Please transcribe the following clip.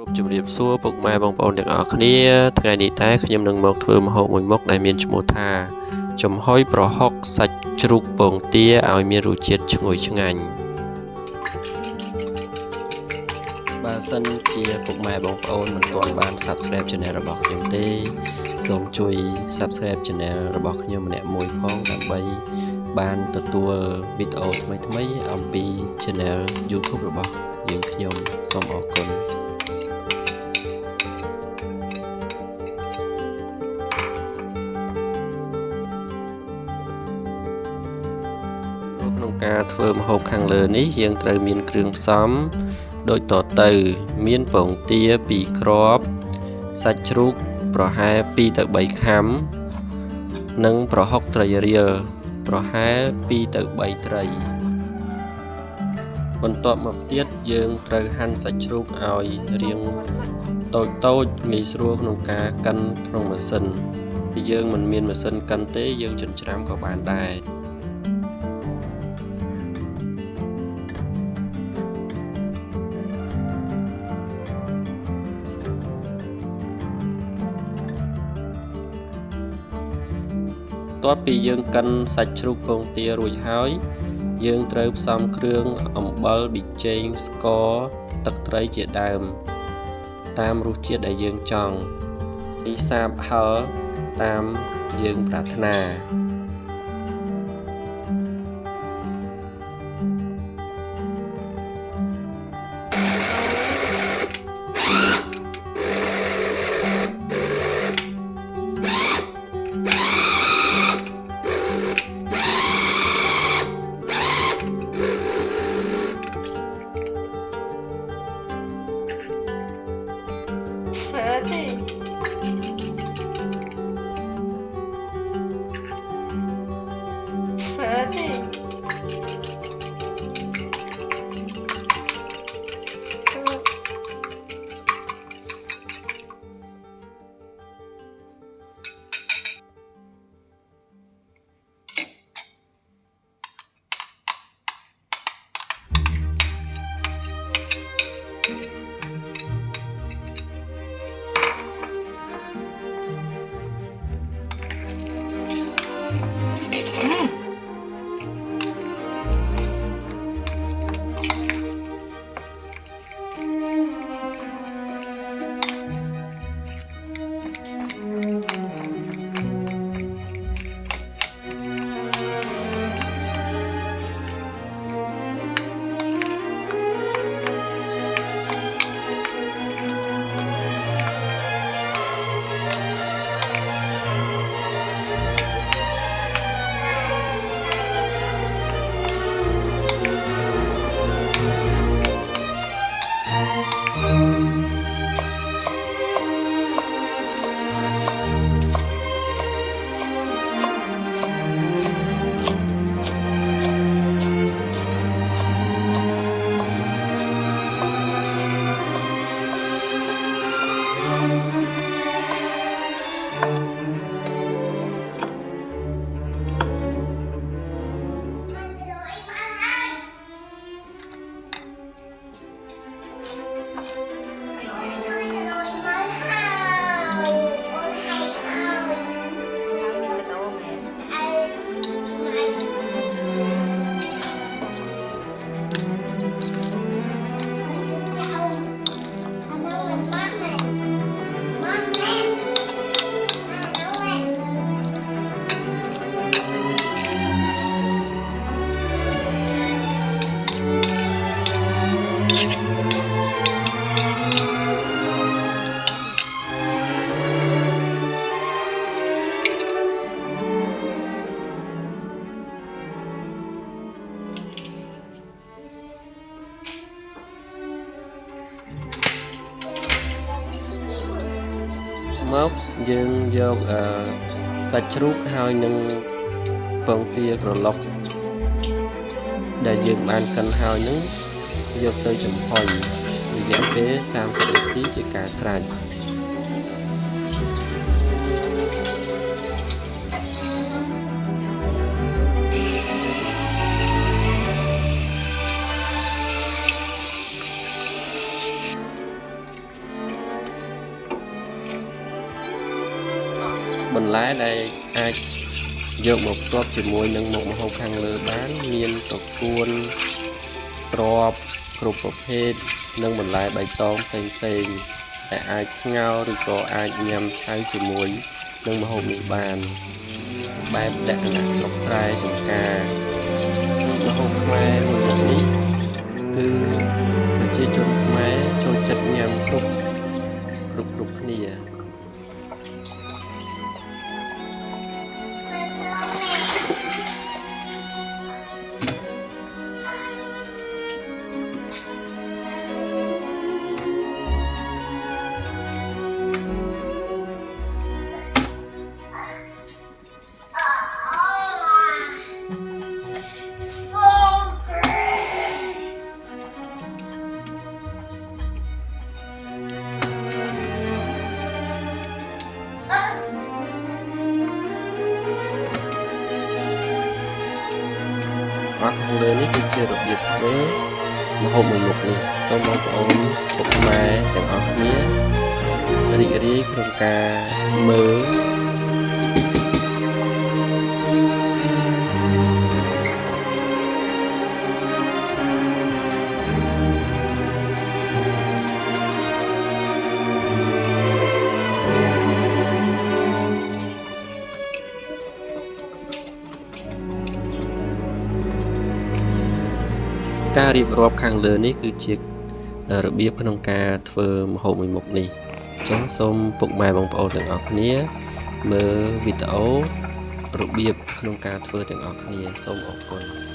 រូបជម្រាបសួរពុកម៉ែបងប្អូនទាំងអស់គ្នាថ្ងៃនេះតែខ្ញុំនឹងមកធ្វើម្ហូបមួយមុខដែលមានឈ្មោះថាចំហុយប្រហុកសាច់ជ្រូកពងទាឲ្យមានរសជាតិឈ្ងុយឆ្ងាញ់បើសិនជាពុកម៉ែបងប្អូនមិនទាន់បាន Subscribe Channel របស់ខ្ញុំទេសូមជួយ Subscribe Channel របស់ខ្ញុំម្នាក់មួយផងដើម្បីបានទទួលវីដេអូថ្មីៗអំពី Channel YouTube របស់យើងខ្ញុំសូមអរគុណក្នុងការធ្វើម្ហូបខាងលើនេះយើងត្រូវមានគ្រឿងផ្សំដូចតទៅមានពងទា2គ្រាប់សាច់ជ្រូកប្រហែល2ទៅ3ខាំនិងប្រហុកត្រីរៀលប្រហែល2ទៅ3ត្រីបន្ទាប់មកទៀតយើងត្រូវហាន់សាច់ជ្រូកឲ្យរាងតូចងាយស្រួលក្នុងការកិនក្នុងម៉ាស៊ីនពីយើងមិនមានម៉ាស៊ីនកិនទេយើងចិញ្ច្រាំក៏បានដែរបន្ទាប់ពីយើងកិនសាច់ជ្រូកពងទារួចហើយយើងត្រូវផ្សំគ្រឿងអំបិលប៊ីចេងស្ករទឹកត្រីជាដើមតាមរសជាតិដែលយើងចង់ពីសាបហឹរតាមយើងប្រាថ្នាមកយើងយកសាច់ជ្រូកហើយនឹងពងទាក្រឡុកដែលយើងបានកិនហើយនឹងយកទៅចំហុយរយៈពេល30នាទីជាការស្រេច បន្លែដែលអាចយកមកផ្ទាប់ជាមួយនឹងមុខម្ហូបខាងលើបានមានត្រកួនត្រប់គ្រប់ប្រភេទនិងបន្លែបៃតងផ្សេងៗដែលអាចស្ងោរឬក៏អាចញ៉ាំឆៅជាមួយនឹងម្ហូបនេះបានបែបលក្ខណៈស្រុកស្រែចម្ការម្ហូបខ្មែរមួយមុខនេះគឺប្រជាជនខ្មែរចូលចិត្តញ៉ាំគ្រប់គ្នា ខាងលើនេះគឺជារបៀបធ្វើម្ហូបមួយមុខនេះសូមបងប្អូនពុកម៉ែទាំងអស់គ្នារីករាយក្នុងការមើលការរៀបរាប់ខាងលើនេះគឺជារបៀបក្នុងការធ្វើម្ហូបមួយមុខនេះអញ្ចឹងសូមពុកម៉ែបងប្អូនទាំងអស់គ្នាមើលវីដេអូរបៀបក្នុងការធ្វើទាំងអស់គ្នាសូមអរគុណ